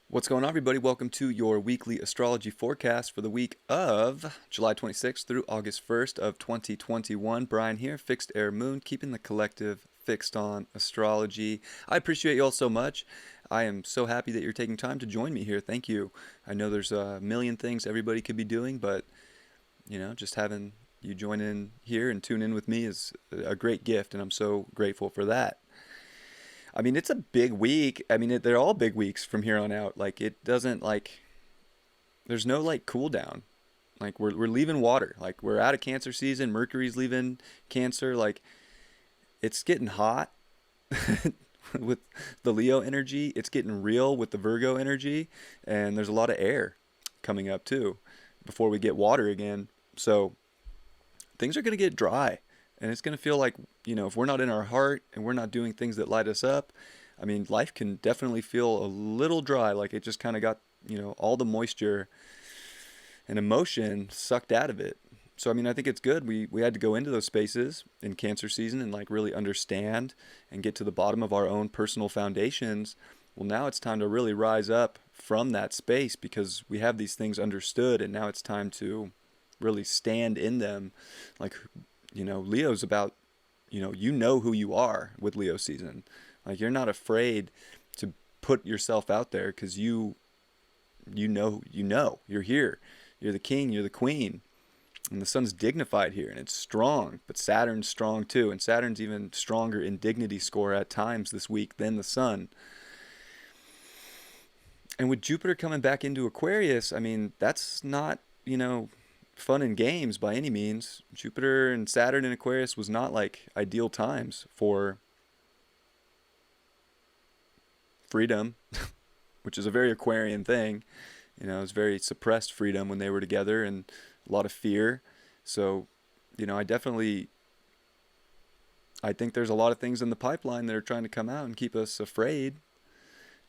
What's going on, everybody? Welcome to your weekly astrology forecast for the week of July 26th through August 1st of 2021. Brian here, Fixed Air Moon, keeping the collective fixed on astrology. I appreciate you all so much. I am so happy that you're taking time to join me here. Thank you. I know there's a million things everybody could be doing, but just having you join in here and tune in with me is a great gift, and I'm so grateful for that. I mean, it's a big week. I mean, they're all big weeks from here on out. Like, it doesn't, there's no, cool down. Like, we're leaving water. Like, we're out of Cancer season. Mercury's leaving Cancer. Like, it's getting hot with the Leo energy. It's getting real with the Virgo energy. And there's a lot of air coming up, too, before we get water again. So, things are going to get dry. And it's going to feel like, if we're not in our heart and we're not doing things that light us up, I mean, life can definitely feel a little dry, like it just kind of got, all the moisture and emotion sucked out of it. So, I mean, I think it's good. We had to go into those spaces in Cancer season and really understand and get to the bottom of our own personal foundations. Well, now it's time to really rise up from that space because we have these things understood, and now it's time to really stand in them. Leo's about, you know who you are with Leo season. Like, you're not afraid to put yourself out there because you're here. You're the king, you're the queen. And the sun's dignified here, and it's strong, but Saturn's strong too. And Saturn's even stronger in dignity score at times this week than the sun. And with Jupiter coming back into Aquarius, I mean, that's not, fun and games by any means. Jupiter and Saturn in Aquarius was not ideal times for freedom, which is a very Aquarian thing. It was very suppressed freedom when they were together and a lot of fear. So, I think there's a lot of things in the pipeline that are trying to come out and keep us afraid.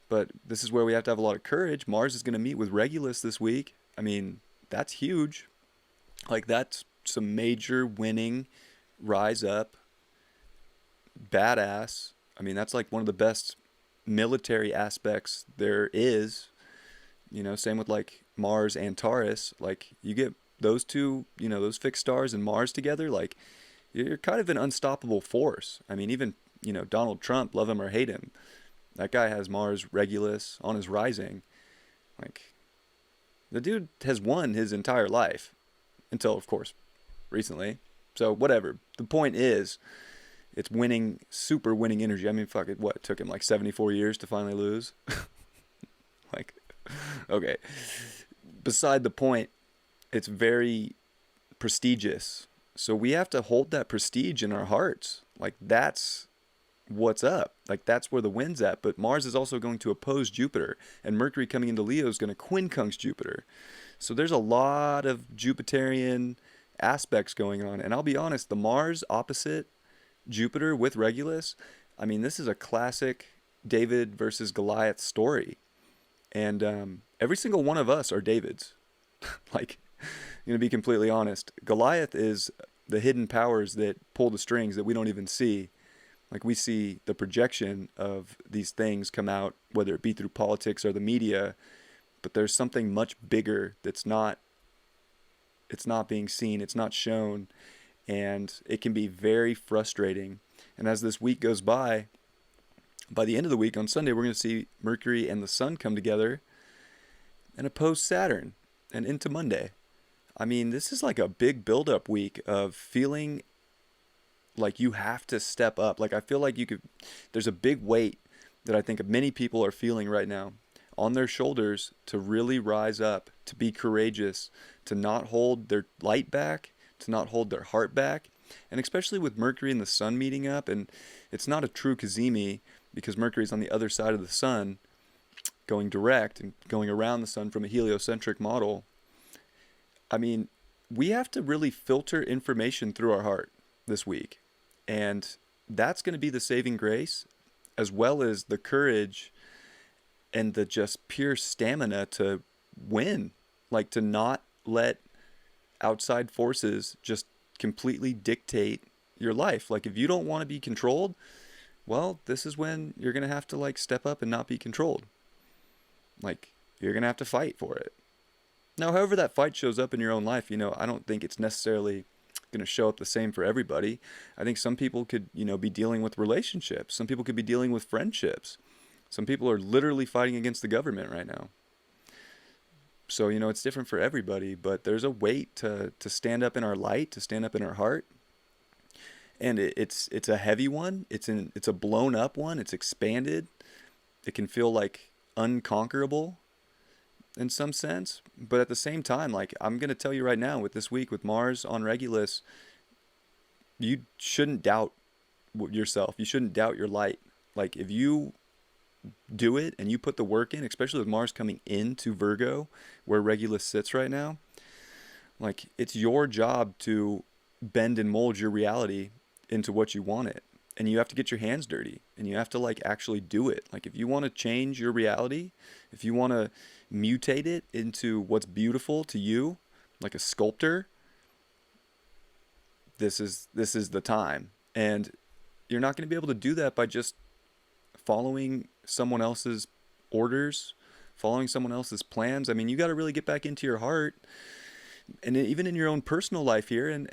But this is where we have to have a lot of courage. Mars is going to meet with Regulus this week. I mean, that's huge. That's some major winning, rise up, badass. I mean, that's one of the best military aspects there is. Same with Mars and Taurus. You get those two, those fixed stars and Mars together, you're kind of an unstoppable force. I mean, even, Donald Trump, love him or hate him, that guy has Mars Regulus on his rising. The dude has won his entire life. Until, of course, recently. So, whatever. The point is, it's winning, super winning energy. I mean, fuck it, what? It took him 74 years to finally lose? Okay. Beside the point, it's very prestigious. So, we have to hold that prestige in our hearts. That's what's up. That's where the win's at. But Mars is also going to oppose Jupiter. And Mercury coming into Leo is going to quincunx Jupiter. So there's a lot of Jupiterian aspects going on. And I'll be honest, the Mars opposite Jupiter with Regulus, I mean, this is a classic David versus Goliath story. And every single one of us are Davids. To be completely honest, Goliath is the hidden powers that pull the strings that we don't even see. We see the projection of these things come out, whether it be through politics or the media. But there's something much bigger it's not being seen, it's not shown, and it can be very frustrating. And as this week goes by the end of the week, on Sunday, we're going to see Mercury and the Sun come together and oppose Saturn and into Monday. I mean, this is a big build-up week of feeling like you have to step up. I feel like there's a big weight that I think many people are feeling right now on their shoulders to really rise up, to be courageous, to not hold their light back, to not hold their heart back. And especially with Mercury and the Sun meeting up, and it's not a true Cazimi because Mercury's on the other side of the Sun, going direct and going around the Sun from a heliocentric model. I mean, we have to really filter information through our heart this week. And that's going to be the saving grace, as well as the courage and the just pure stamina to win. To not let outside forces just completely dictate your life. Like, if you don't want to be controlled, well, this is when you're going to have to like step up and not be controlled. Like, you're going to have to fight for it. Now, however that fight shows up in your own life, I don't think it's necessarily going to show up the same for everybody. I think some people could, be dealing with relationships. Some people could be dealing with friendships. Some people are literally fighting against the government right now. So, it's different for everybody, but there's a weight to stand up in our light, to stand up in our heart. And it's a heavy one. It's a blown up one. It's expanded. It can feel like unconquerable in some sense. But at the same time, like, I'm going to tell you right now, with this week, with Mars on Regulus, you shouldn't doubt yourself. You shouldn't doubt your light. Like, if you do it and you put the work in, especially with Mars coming into Virgo, where Regulus sits right now, like, it's your job to bend and mold your reality into what you want it. And you have to get your hands dirty, and you have to like actually do it. Like, if you want to change your reality, if you want to mutate it into what's beautiful to you, like a sculptor, this is the time. And you're not going to be able to do that by just following someone else's orders, following someone else's plans. I mean, you got to really get back into your heart, and even in your own personal life here, and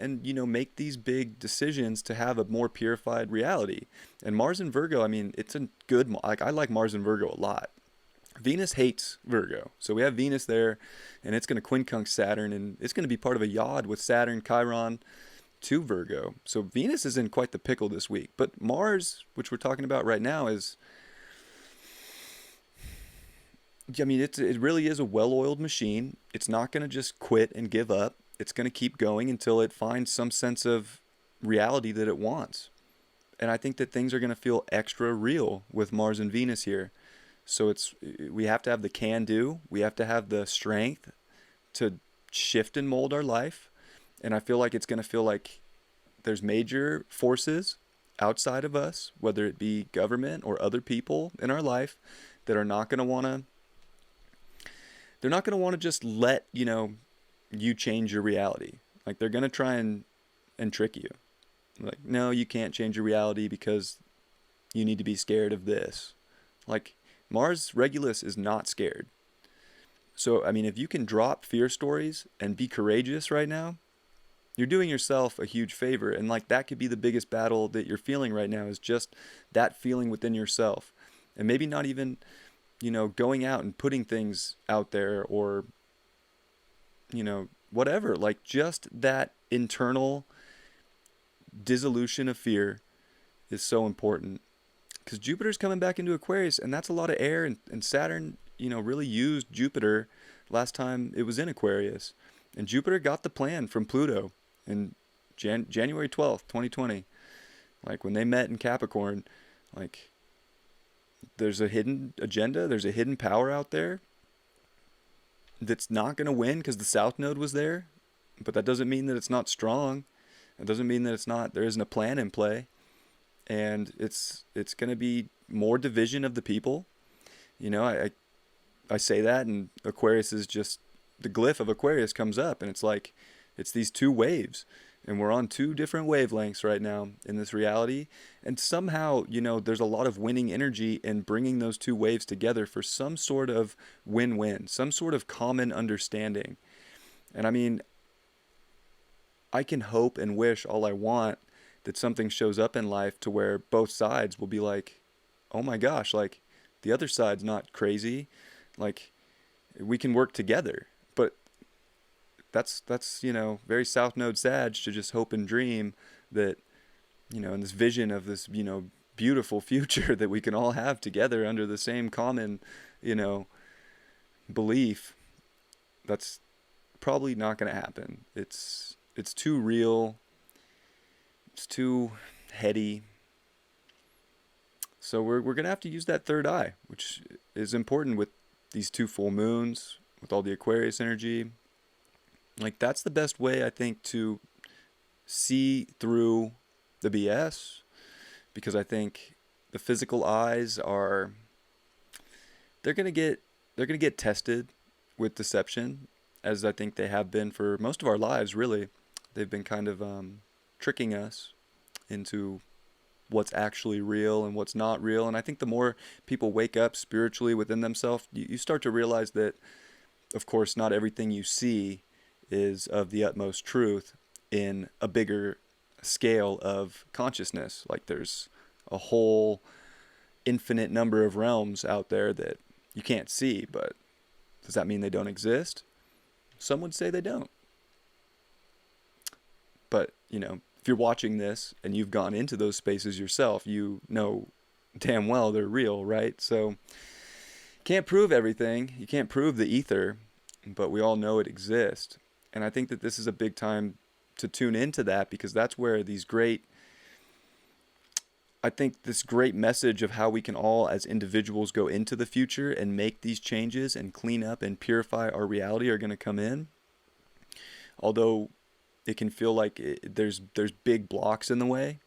make these big decisions to have a more purified reality. And Mars in Virgo, I mean, it's a good, like, I like Mars in Virgo a lot. Venus hates Virgo, so we have Venus there, and it's going to quincunx Saturn, and it's going to be part of a yod with Saturn, Chiron to Virgo. So Venus is in quite the pickle this week. But Mars, which we're talking about right now, is, I mean, it really is a well-oiled machine. It's not going to just quit and give up. It's going to keep going until it finds some sense of reality that it wants. And I think that things are going to feel extra real with Mars and Venus here. So we have to have the can-do. We have to have the strength to shift and mold our life. And I feel like it's going to feel like there's major forces outside of us, whether it be government or other people in our life, that are not going to want to, they're not going to want to just let, you change your reality. Like, they're going to try and trick you. Like, no, you can't change your reality because you need to be scared of this. Like, Mars Regulus is not scared. So, I mean, if you can drop fear stories and be courageous right now, you're doing yourself a huge favor. And like, that could be the biggest battle that you're feeling right now, is just that feeling within yourself. And maybe not even, going out and putting things out there, or, whatever. Like, just that internal dissolution of fear is so important. Because Jupiter's coming back into Aquarius, and that's a lot of air. And Saturn, really used Jupiter last time it was in Aquarius. And Jupiter got the plan from Pluto in January 12th, 2020. Like, when they met in Capricorn, like, there's a hidden agenda, there's a hidden power out there that's not going to win because the South Node was there. But that doesn't mean that it's not strong. It doesn't mean that there isn't a plan in play. And it's going to be more division of the people. I say that, and Aquarius is just, the glyph of Aquarius comes up, and it's like, it's these two waves, and we're on two different wavelengths right now in this reality. And somehow, there's a lot of winning energy in bringing those two waves together for some sort of win-win, some sort of common understanding. And I mean, I can hope and wish all I want that something shows up in life to where both sides will be like, oh my gosh, like, the other side's not crazy. Like, we can work together. But that's very South Node Sag to just hope and dream that, in this vision of this, beautiful future that we can all have together under the same common, belief. That's probably not going to happen. It's too real. It's too heady. So we're going to have to use that third eye, which is important with these two full moons, with all the Aquarius energy. Like, that's the best way, I think, to see through the BS, because I think the physical eyes they're going to get tested with deception, as I think they have been for most of our lives, really. They've been kind of tricking us into what's actually real and what's not real. And I think the more people wake up spiritually within themselves, you start to realize that, of course, not everything you see is of the utmost truth in a bigger scale of consciousness. Like there's a whole infinite number of realms out there that you can't see, but does that mean they don't exist? Some would say they don't. But, you know, if you're watching this and you've gone into those spaces yourself, you know damn well they're real, right? So can't prove everything. You can't prove the ether, but we all know it exists. And I think that this is a big time to tune into that, because that's where this great message of how we can all as individuals go into the future and make these changes and clean up and purify our reality are going to come in. Although it can feel like there's big blocks in the way.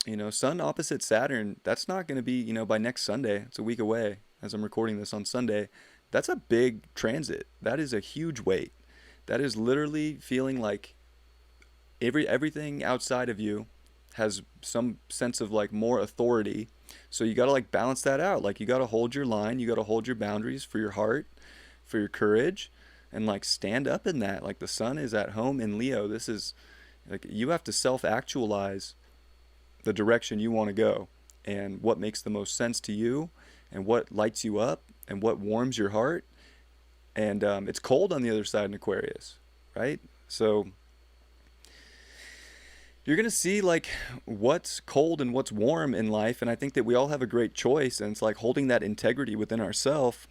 You know, Sun opposite Saturn, that's not going to be, you know, by next Sunday. It's a week away as I'm recording this on Sunday. That's a big transit. That is a huge weight. That is literally feeling like everything outside of you has some sense of like more authority. So you got to like balance that out. Like you got to hold your line. You got to hold your boundaries for your heart, for your courage, and like stand up in that. Like the sun is at home in Leo. This is like you have to self-actualize the direction you want to go and what makes the most sense to you and what lights you up and what warms your heart. And it's cold on the other side in Aquarius, right? So you're going to see like what's cold and what's warm in life. And I think that we all have a great choice. And it's like holding that integrity within ourselves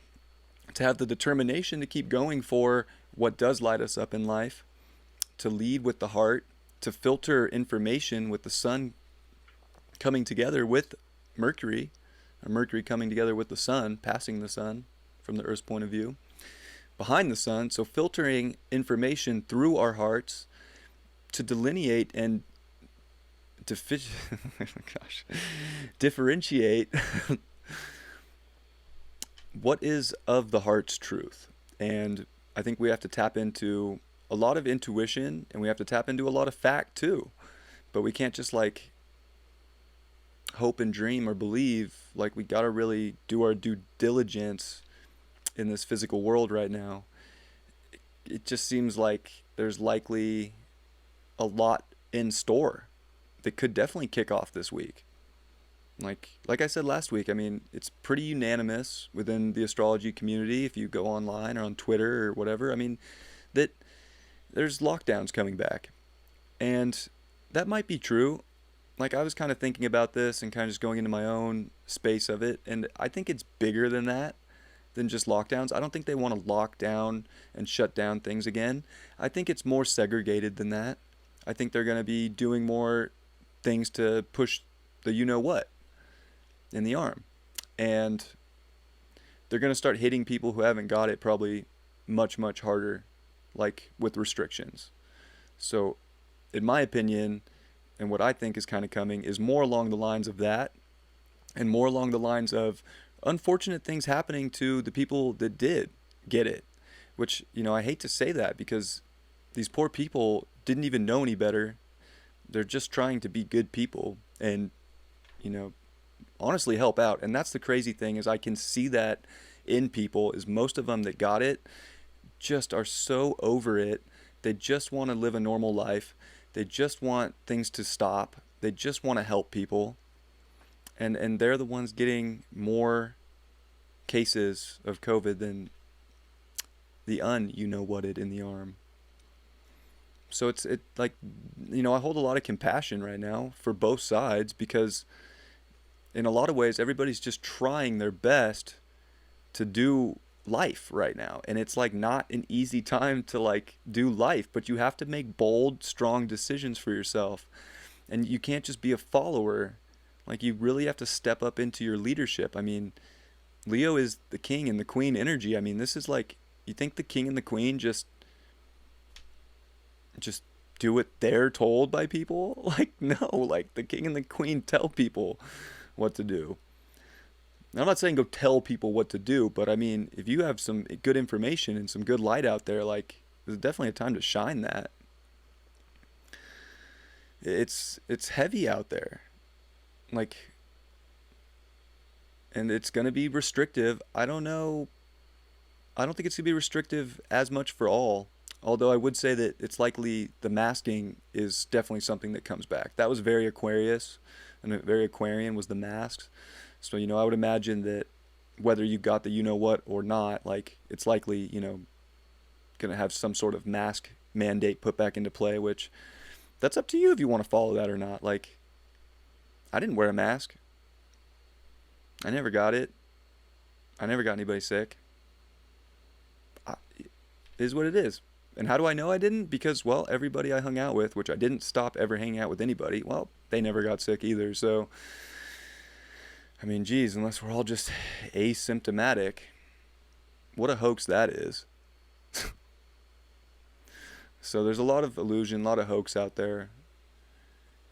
to have the determination to keep going for what does light us up in life, to lead with the heart, to filter information with the sun coming together with Mercury, or Mercury coming together with the sun, passing the sun from the Earth's point of view, behind the sun. So filtering information through our hearts to delineate and differentiate what is of the heart's truth. And I think we have to tap into a lot of intuition and we have to tap into a lot of fact too. But we can't just like hope and dream or believe. Like we got to really do our due diligence in this physical world right now. It just seems like there's likely a lot in store that could definitely kick off this week. Like I said last week, I mean, it's pretty unanimous within the astrology community, if you go online or on Twitter or whatever, I mean, that there's lockdowns coming back. And that might be true. Like I was kind of thinking about this and kind of just going into my own space of it. And I think it's bigger than that, than just lockdowns. I don't think they want to lock down and shut down things again. I think it's more segregated than that. I think they're going to be doing more things to push the you-know-what in the arm. And they're going to start hitting people who haven't got it probably much, much harder, like with restrictions. So in my opinion, and what I think is kind of coming, is more along the lines of that and more along the lines of unfortunate things happening to the people that did get it. Which, you know, I hate to say that because these poor people didn't even know any better. They're just trying to be good people and, you know, honestly help out. And that's the crazy thing, is I can see that in people, is most of them that got it just are so over it. They just want to live a normal life. They just want things to stop. They just want to help people. And they're the ones getting more cases of COVID than the you-know-whatted in the arm. So it's like, you know, I hold a lot of compassion right now for both sides, because in a lot of ways, everybody's just trying their best to do life right now. And it's like not an easy time to like do life, but you have to make bold, strong decisions for yourself. And you can't just be a follower. Like you really have to step up into your leadership. I mean, Leo is the king and the queen energy. I mean, this is like, you think the king and the queen just do what they're told by people? Like, no, like the king and the queen tell people what to do. I'm not saying go tell people what to do, but I mean, if you have some good information and some good light out there, like There's definitely a time to shine that. It's heavy out there. Like, and it's going to be restrictive. I don't know. I don't think it's going to be restrictive as much for all. Although I would say that it's likely the masking is definitely something that comes back. That was very Aquarius, and very Aquarian was the masks. So, I would imagine that whether you got the you know what or not, like, it's likely, going to have some sort of mask mandate put back into play, which that's up to you if you want to follow that or not. Like, I didn't wear a mask. I never got it. I never got anybody sick. It is what it is. And how do I know I didn't? Because, well, everybody I hung out with, which I didn't stop ever hanging out with anybody, well, they never got sick either. So, I mean, geez, unless we're all just asymptomatic, what a hoax that is. So there's a lot of illusion, a lot of hoax out there.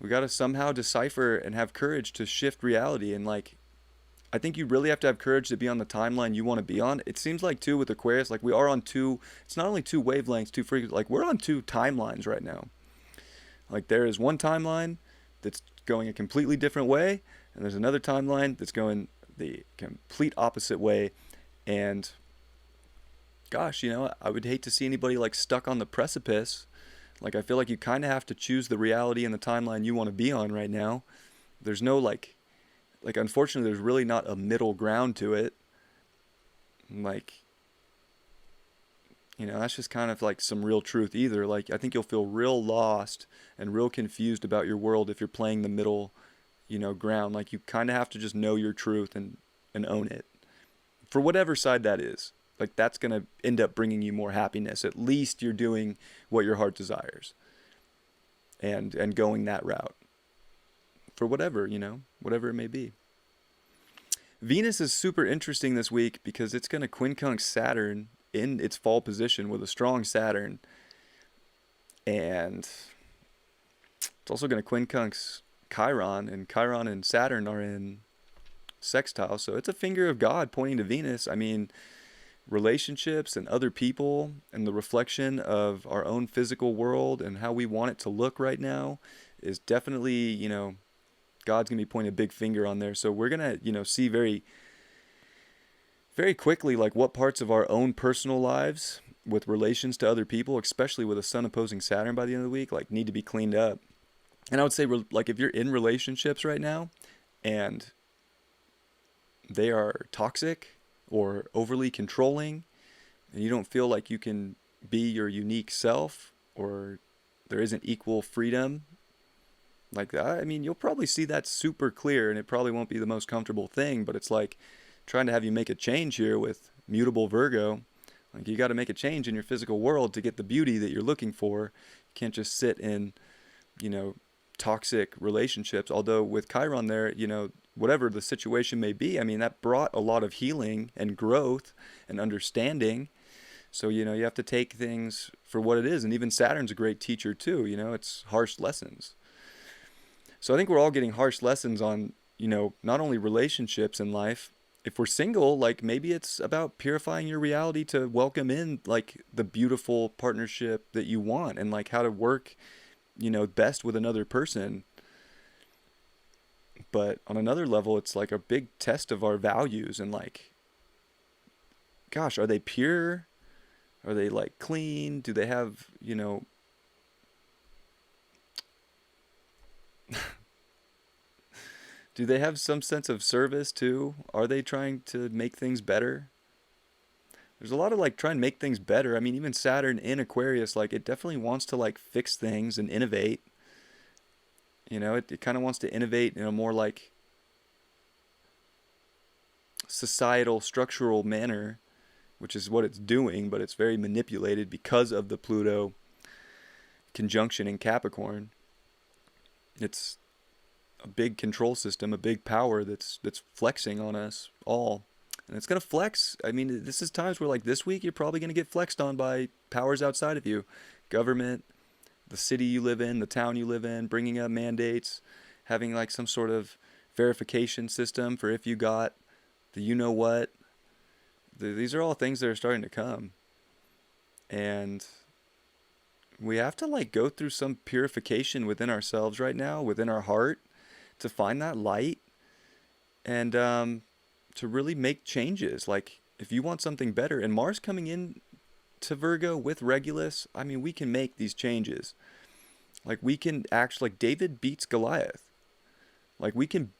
We got to somehow decipher and have courage to shift reality. And, like, I think you really have to have courage to be on the timeline you want to be on. It seems like, too, with Aquarius, like, we are on two, it's not only two wavelengths, two frequencies, like, we're on two timelines right now. Like, there is one timeline that's going a completely different way, and there's another timeline that's going the complete opposite way. And gosh, I would hate to see anybody, like, stuck on the precipice. Like, I feel like you kind of have to choose the reality and the timeline you want to be on right now. There's no, like, unfortunately, there's really not a middle ground to it. Like, that's just kind of like some real truth either. Like, I think you'll feel real lost and real confused about your world if you're playing the middle, ground. Like, you kind of have to just know your truth and own it. For whatever side that is. Like, that's going to end up bringing you more happiness. At least you're doing what your heart desires. And going that route. For whatever, whatever it may be. Venus is super interesting this week because it's going to quincunx Saturn in its fall position with a strong Saturn. And it's also going to quincunx Chiron, and Chiron and Saturn are in sextile. So it's a finger of God pointing to Venus. I mean, relationships and other people and the reflection of our own physical world and how we want it to look right now is definitely, God's going to be pointing a big finger on there. So we're going to, see very, very quickly, like, what parts of our own personal lives with relations to other people, especially with a sun opposing Saturn by the end of the week, like, need to be cleaned up. And I would say, like, if you're in relationships right now and they are toxic or overly controlling and you don't feel like you can be your unique self, or there isn't equal freedom like that, I mean, you'll probably see that super clear, and it probably won't be the most comfortable thing, but it's like trying to have you make a change here with mutable Virgo. Like, you got to make a change in your physical world to get the beauty that you're looking for. You can't just sit in, toxic relationships. Although with Chiron there, whatever the situation may be, I mean, that brought a lot of healing and growth and understanding. So, you have to take things for what it is. And even Saturn's a great teacher too. It's harsh lessons. So I think we're all getting harsh lessons on, not only relationships in life. If we're single, like, maybe it's about purifying your reality to welcome in, like, the beautiful partnership that you want, and, like, how to work, best with another person. But on another level, it's like a big test of our values, and, like, gosh, are they pure? Are they, like, clean? Do they have, do they have some sense of service too? Are they trying to make things better? There's a lot of, like, trying to make things better. I mean, even Saturn in Aquarius, like, it definitely wants to, like, fix things and innovate. It kind of wants to innovate in a more, like, societal, structural manner, which is what it's doing, but it's very manipulated because of the Pluto conjunction in Capricorn. It's a big control system, a big power that's flexing on us all. And it's going to flex. I mean, this is times where, like, this week, you're probably going to get flexed on by powers outside of you. Government, the city you live in, the town you live in, bringing up mandates, having, like, some sort of verification system for if you got the you-know-what. These are all things that are starting to come. And We have to like go through some purification within ourselves right now, within our heart, to find that light and to really make changes. Like if you want something better, and Mars coming in to Virgo with Regulus, I mean, we can make these changes. Like we can act like David beats Goliath. Like we can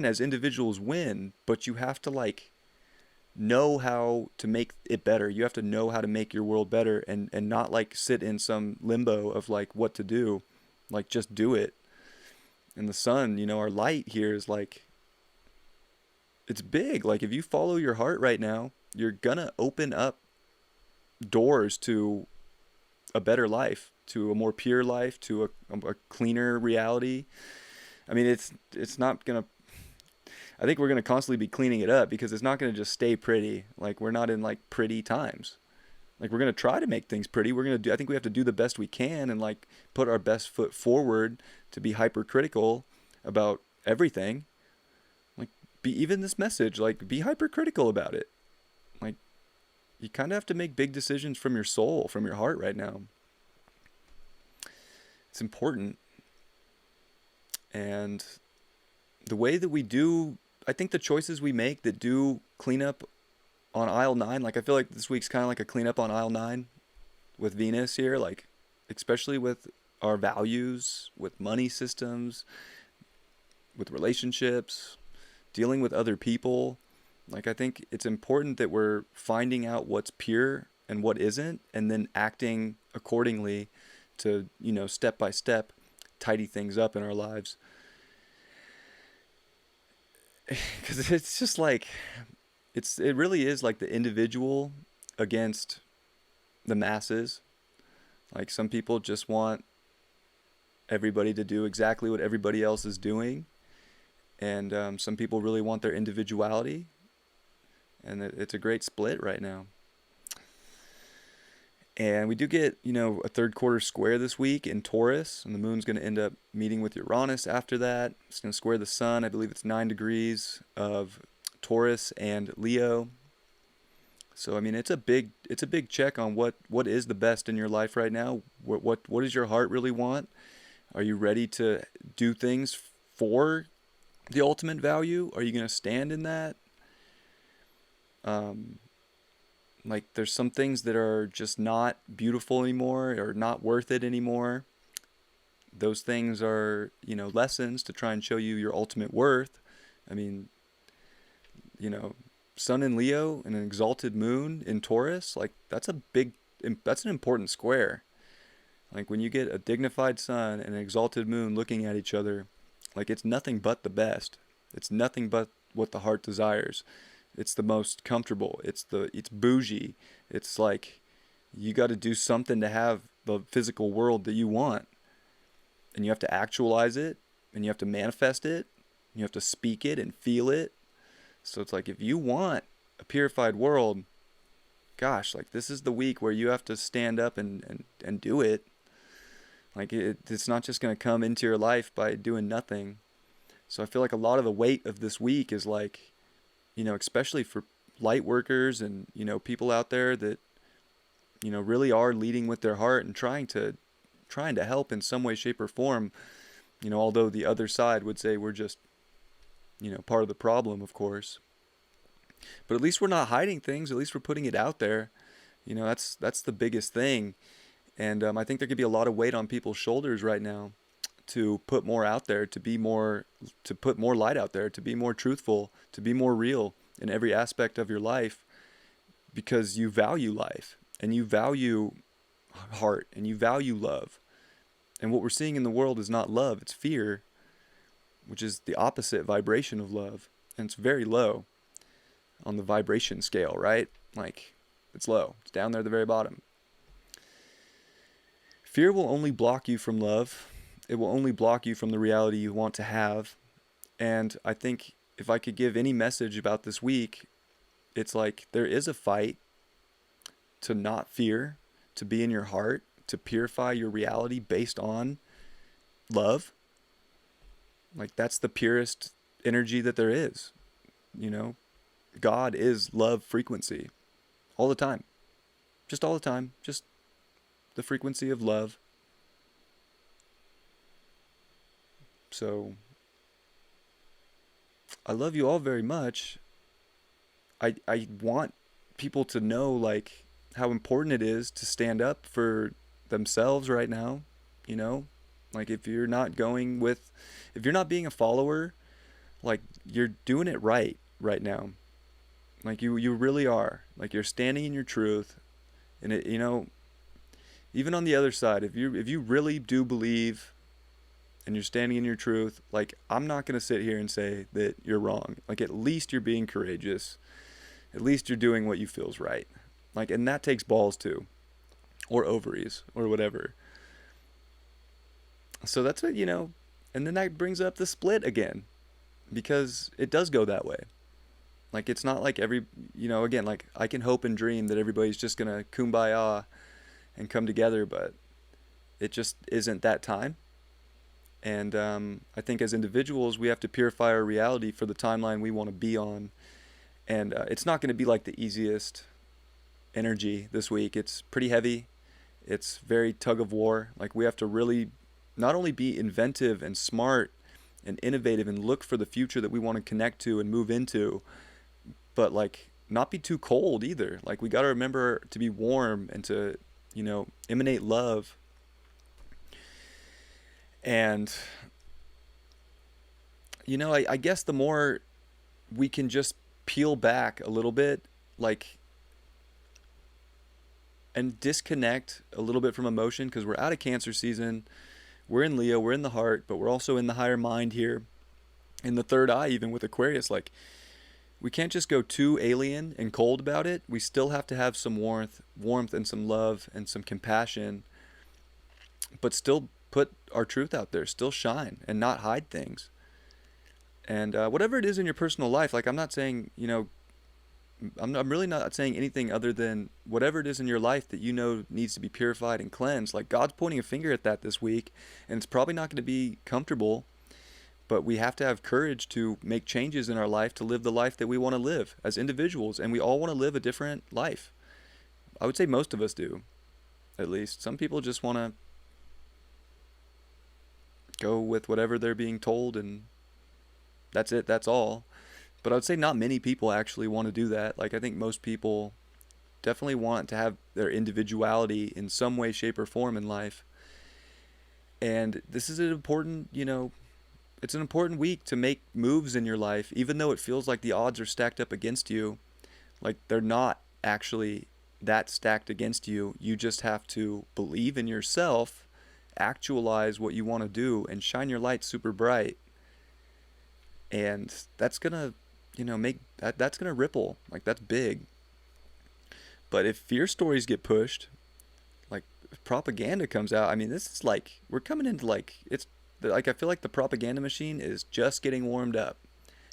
as individuals win, but you have to like know how to make it better. You have to know how to make your world better and not like sit in some limbo of like what to do. Like just do it. And the sun, our light here is like it's big. Like if you follow your heart right now, you're gonna open up doors to a better life, to a more pure life, to a cleaner reality. I mean, it's not gonna. I think we're gonna constantly be cleaning it up because it's not gonna just stay pretty. Like we're not in like pretty times. Like we're gonna try to make things pretty. We're gonna do. I think we have to do the best we can and like put our best foot forward to be hypercritical about everything. Like be even this message. Like be hypercritical about it. Like you kind of have to make big decisions from your soul, from your heart right now. It's important. And the way that we do, I think the choices we make that do clean up on aisle 9, like I feel like this week's kind of like a cleanup on aisle 9 with Venus here, like especially with our values, with money systems, with relationships, dealing with other people. Like I think it's important that we're finding out what's pure and what isn't, and then acting accordingly to, step by step, tidy things up in our lives. Because it's just like, it really is like the individual against the masses. Like some people just want everybody to do exactly what everybody else is doing. And some people really want their individuality. And it's a great split right now. And we do get, a third quarter square this week in Taurus, and the moon's going to end up meeting with Uranus after that. It's going to square the sun. I believe it's 9 degrees of Taurus and Leo. So I mean, it's a big check on what is the best in your life right now. What does your heart really want? Are you ready to do things for the ultimate value? Are you going to stand in that? Like there's some things that are just not beautiful anymore or not worth it anymore. Those things are, lessons to try and show you your ultimate worth. I mean, sun in Leo and an exalted moon in Taurus, like that's an important square. Like when you get a dignified sun and an exalted moon looking at each other, like it's nothing but the best. It's nothing but what the heart desires. It's the most comfortable. It's bougie. It's like you got to do something to have the physical world that you want. And you have to actualize it, and you have to manifest it, and you have to speak it and feel it. So it's like if you want a purified world, gosh, like this is the week where you have to stand up and do it. Like it's not just going to come into your life by doing nothing. So I feel like a lot of the weight of this week is like, especially for light workers and, people out there that, really are leading with their heart and trying to help in some way, shape, or form, although the other side would say we're just, part of the problem, of course. But at least we're not hiding things. At least we're putting it out there. That's the biggest thing. And I think there could be a lot of weight on people's shoulders right now to put more out there, to put more light out there, to be more truthful, to be more real in every aspect of your life, because you value life and you value heart and you value love. And what we're seeing in the world is not love, it's fear, which is the opposite vibration of love. And it's very low on the vibration scale, right? Like it's low, it's down there at the very bottom. Fear will only block you from love. It will only block you from the reality you want to have. And I think if I could give any message about this week, it's like there is a fight to not fear, to be in your heart, to purify your reality based on love. Like that's the purest energy that there is. God is love frequency all the time. Just all the time. Just the frequency of love. So I love you all very much. I want people to know like how important it is to stand up for themselves right now, you know? Like if you're not being a follower, like you're doing it right now. Like you really are. Like you're standing in your truth, and it, even on the other side, if you really do believe and you're standing in your truth, like I'm not going to sit here and say that you're wrong. Like at least you're being courageous. At least you're doing what you feels right. Like, and that takes balls too, or ovaries, or whatever. So that's what, and then that brings up the split again, because it does go that way. Like, it's not like again, like I can hope and dream that everybody's just going to kumbaya and come together, but it just isn't that time. And I think as individuals, we have to purify our reality for the timeline we want to be on. And it's not going to be like the easiest energy this week. It's pretty heavy. It's very tug of war. Like we have to really not only be inventive and smart and innovative and look for the future that we want to connect to and move into, but like not be too cold either. Like we got to remember to be warm and to, emanate love. And, I guess the more we can just peel back a little bit, like, and disconnect a little bit from emotion, because we're out of Cancer season. We're in Leo, we're in the heart, but we're also in the higher mind here, in the third eye, even with Aquarius. Like, we can't just go too alien and cold about it. We still have to have some warmth and some love and some compassion, but still put our truth out there, still shine and not hide things. And whatever it is in your personal life, like I'm not saying, I'm really not saying anything other than whatever it is in your life that needs to be purified and cleansed. Like God's pointing a finger at that this week, and it's probably not going to be comfortable, but we have to have courage to make changes in our life to live the life that we want to live as individuals. And we all want to live a different life. I would say most of us do, at least. Some people just want to go with whatever they're being told, and that's it, that's all. But I would say not many people actually want to do that. Like I think most people definitely want to have their individuality in some way, shape, or form in life. And this is an important, it's an important week to make moves in your life, even though it feels like the odds are stacked up against you. Like they're not actually that stacked against you. You just have to believe in yourself, actualize what you want to do, and shine your light super bright. And that's gonna, make that's gonna ripple. Like that's big. But if fear stories get pushed, like if propaganda comes out, I mean, this is like we're coming into like it's like I feel like the propaganda machine is just getting warmed up,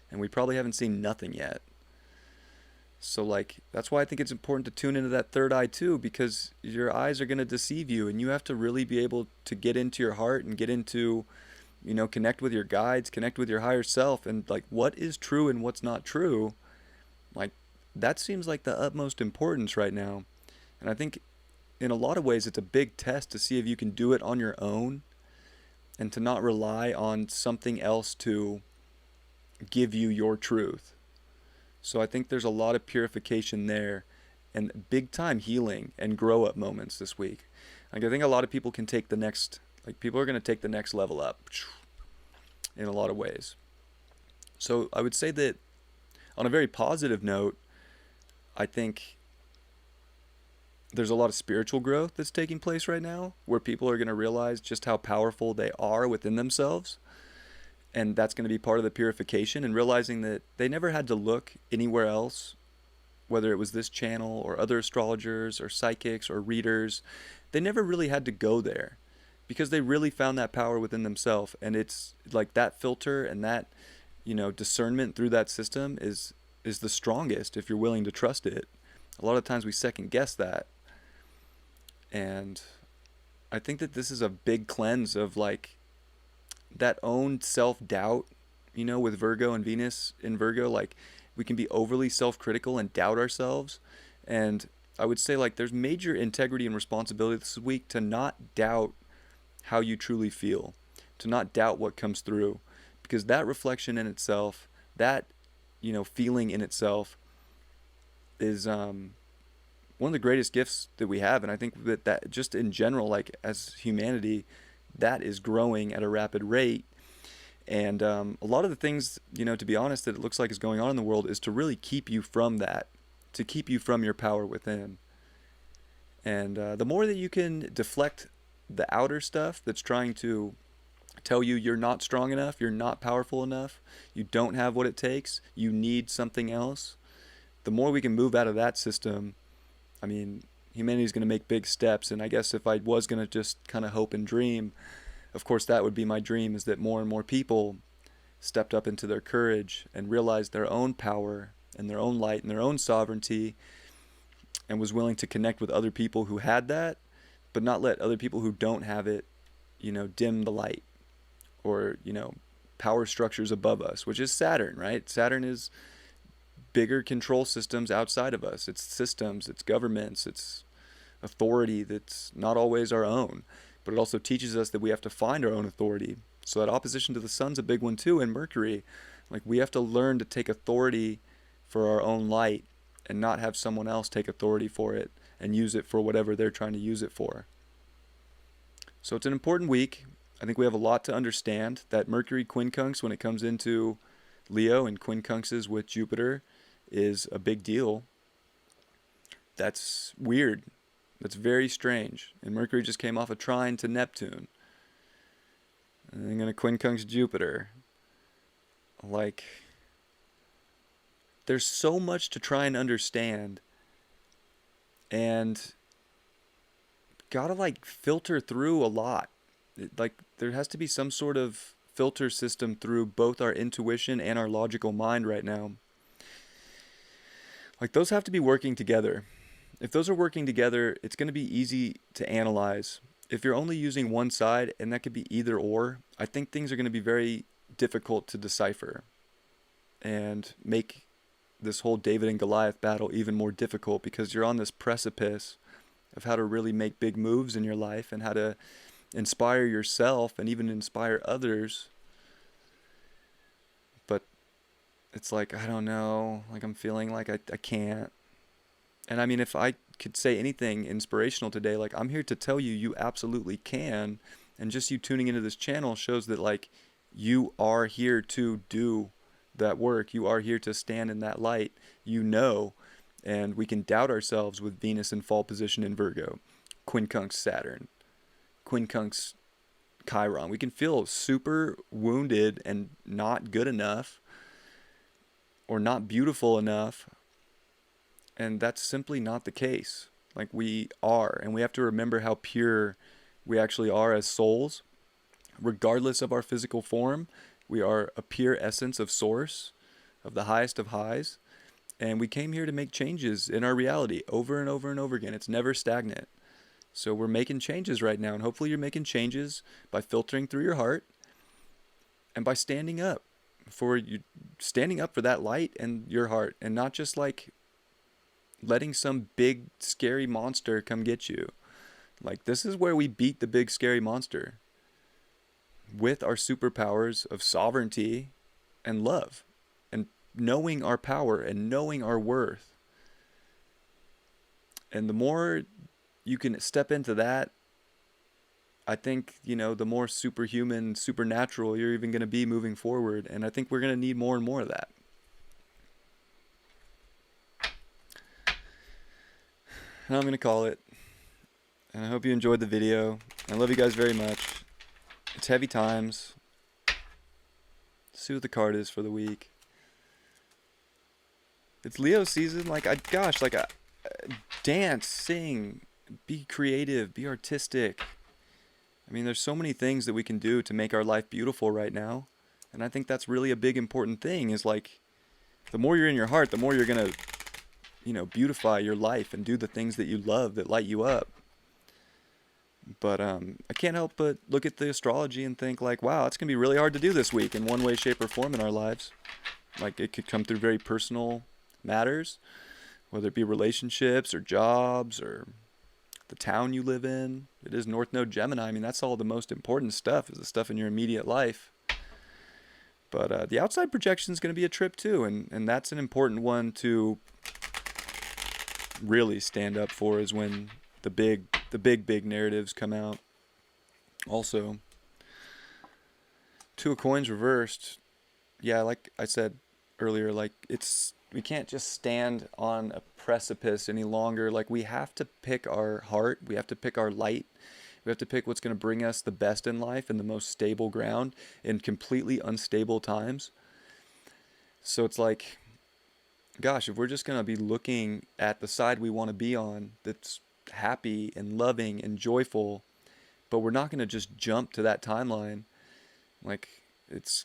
and we probably haven't seen nothing yet. So like that's why I think it's important to tune into that third eye too, because your eyes are gonna deceive you, and you have to really be able to get into your heart and get into, connect with your guides, connect with your higher self, and like what is true and what's not true. Like that seems like the utmost importance right now. And I think in a lot of ways it's a big test to see if you can do it on your own and to not rely on something else to give you your truth. So I think there's a lot of purification there and big time healing and grow up moments this week. Like I think a lot of people can take the next, like people are going to take the next level up in a lot of ways. So I would say that on a very positive note, I think there's a lot of spiritual growth that's taking place right now where people are going to realize just how powerful they are within themselves. And that's going to be part of the purification, and realizing that they never had to look anywhere else, whether it was this channel or other astrologers or psychics or readers. They never really had to go there because they really found that power within themselves. And it's like that filter and that, discernment through that system is the strongest if you're willing to trust it. A lot of times we second guess that. And I think that this is a big cleanse of like that own self-doubt, with Virgo and Venus in Virgo. Like we can be overly self-critical and doubt ourselves. And I would say like there's major integrity and responsibility this week to not doubt how you truly feel, to not doubt what comes through, because that reflection in itself, that, you know, feeling in itself is one of the greatest gifts that we have. And I think that just in general, like as humanity, that is growing at a rapid rate. And a lot of the things, you know, to be honest, that it looks like is going on in the world is to really keep you from that, to keep you from your power within. And the more that you can deflect the outer stuff that's trying to tell you you're not strong enough, you're not powerful enough, you don't have what it takes, you need something else, the more we can move out of that system, I mean, humanity's going to make big steps. And I guess if I was going to just kind of hope and dream, of course, that would be my dream, is that more and more people stepped up into their courage and realized their own power and their own light and their own sovereignty, and was willing to connect with other people who had that, but not let other people who don't have it, you know, dim the light, or, you know, power structures above us, which is Saturn, right? Saturn is bigger control systems outside of us. It's systems, it's governments, it's authority that's not always our own. But it also teaches us that we have to find our own authority. So that opposition to the sun's a big one too, and Mercury. Like, we have to learn to take authority for our own light and not have someone else take authority for it and use it for whatever they're trying to use it for. So it's an important week. I think we have a lot to understand. That Mercury quincunx, when it comes into Leo and quincunxes with Jupiter, is a big deal. That's weird. That's very strange. And Mercury just came off a trine to Neptune. And then going to quincunx Jupiter. Like, there's so much to try and understand. And gotta, like, filter through a lot. Like, there has to be some sort of filter system through both our intuition and our logical mind right now. Like, those have to be working together. If those are working together, it's going to be easy to analyze. If you're only using one side, and that could be either or, I think things are going to be very difficult to decipher and make this whole David and Goliath battle even more difficult, because you're on this precipice of how to really make big moves in your life and how to inspire yourself and even inspire others. But it's like, I don't know, like I'm feeling like I can't. And I mean, if I could say anything inspirational today, like, I'm here to tell you, you absolutely can. And just you tuning into this channel shows that, like, you are here to do that work. You are here to stand in that light, you know. And we can doubt ourselves with Venus in fall position in Virgo, quincunx Saturn, quincunx Chiron. We can feel super wounded and not good enough or not beautiful enough. And that's simply not the case. Like, we are. And we have to remember how pure we actually are as souls. Regardless of our physical form, we are a pure essence of source, of the highest of highs. And we came here to make changes in our reality over and over and over again. It's never stagnant. So we're making changes right now. And hopefully you're making changes by filtering through your heart and by standing up for that light and your heart, and not just like letting some big scary monster come get you. Like, this is where we beat the big scary monster, with our superpowers of sovereignty and love and knowing our power and knowing our worth. And the more you can step into that, I think, you know, the more superhuman, supernatural you're even going to be moving forward. And I think we're going to need more and more of that. And I'm going to call it. And I hope you enjoyed the video. I love you guys very much. It's heavy times. Let's see what the card is for the week. It's Leo season. Like, dance, sing, be creative, be artistic. I mean, there's so many things that we can do to make our life beautiful right now. And I think that's really a big important thing, is like, the more you're in your heart, the more you're going to, you know, beautify your life and do the things that you love, that light you up. But I can't help but look at the astrology and think, like, wow, it's going to be really hard to do this week in one way, shape, or form in our lives. Like, it could come through very personal matters, whether it be relationships or jobs or the town you live in. It is North Node Gemini. I mean, that's all the most important stuff, is the stuff in your immediate life. But the outside projection is going to be a trip too, and that's an important one to really stand up for, is when the big narratives come out. Also, Two of Coins reversed. Yeah, like I said earlier, like we can't just stand on a precipice any longer. Like, we have to pick our heart, we have to pick our light, we have to pick what's going to bring us the best in life and the most stable ground in completely unstable times. So it's like, gosh, if we're just going to be looking at the side we want to be on, that's happy and loving and joyful, but we're not going to just jump to that timeline, like, it's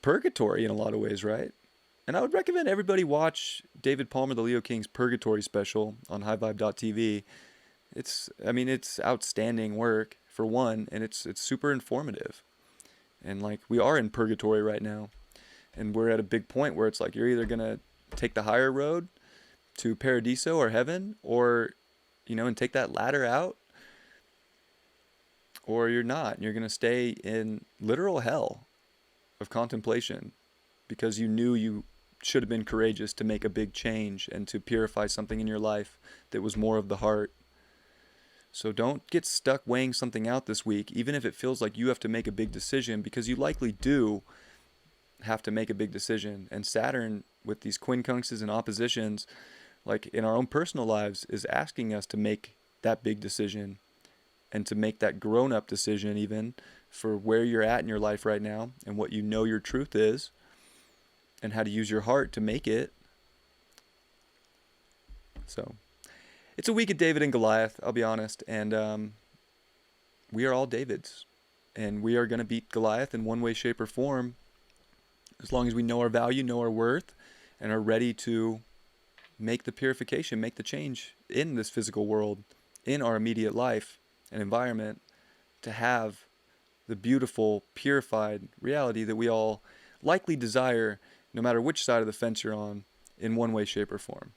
purgatory in a lot of ways, right? And I would recommend everybody watch David Palmer, the Leo King's Purgatory special on highvibe.tv. It's outstanding work, for one, and it's super informative. And like, we are in purgatory right now, and we're at a big point where it's like, you're either going to take the higher road to paradiso or heaven, or, and take that ladder out, or you're not. You're going to stay in literal hell of contemplation because you knew you should have been courageous to make a big change and to purify something in your life that was more of the heart. So don't get stuck weighing something out this week, even if it feels like you have to make a big decision, because you likely do have to make a big decision. And Saturn, with these quincunxes and oppositions, like in our own personal lives, is asking us to make that big decision and to make that grown-up decision, even for where you're at in your life right now and what you know your truth is, and how to use your heart to make it. So it's a week of David and Goliath, I'll be honest, and we are all Davids, and we are going to beat Goliath in one way, shape, or form, as long as we know our value, know our worth, and are ready to make the purification, make the change in this physical world, in our immediate life and environment, to have the beautiful, purified reality that we all likely desire, no matter which side of the fence you're on, in one way, shape, or form.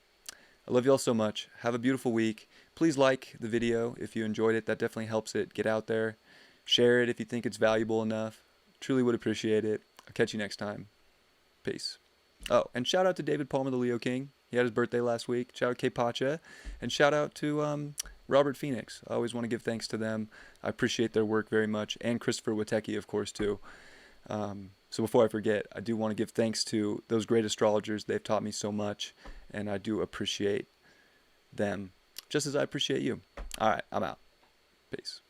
I love you all so much. Have a beautiful week. Please like the video if you enjoyed it. That definitely helps it get out there. Share it if you think it's valuable enough. Truly would appreciate it. I'll catch you next time. Peace. Oh, and shout out to David Palmer, the Leo King. He had his birthday last week. Shout out K Pacha. And shout out to Robert Phoenix. I always want to give thanks to them. I appreciate their work very much. And Christopher Witecki, of course, too. So before I forget, I do want to give thanks to those great astrologers. They've taught me so much, and I do appreciate them just as I appreciate you. All right, I'm out. Peace.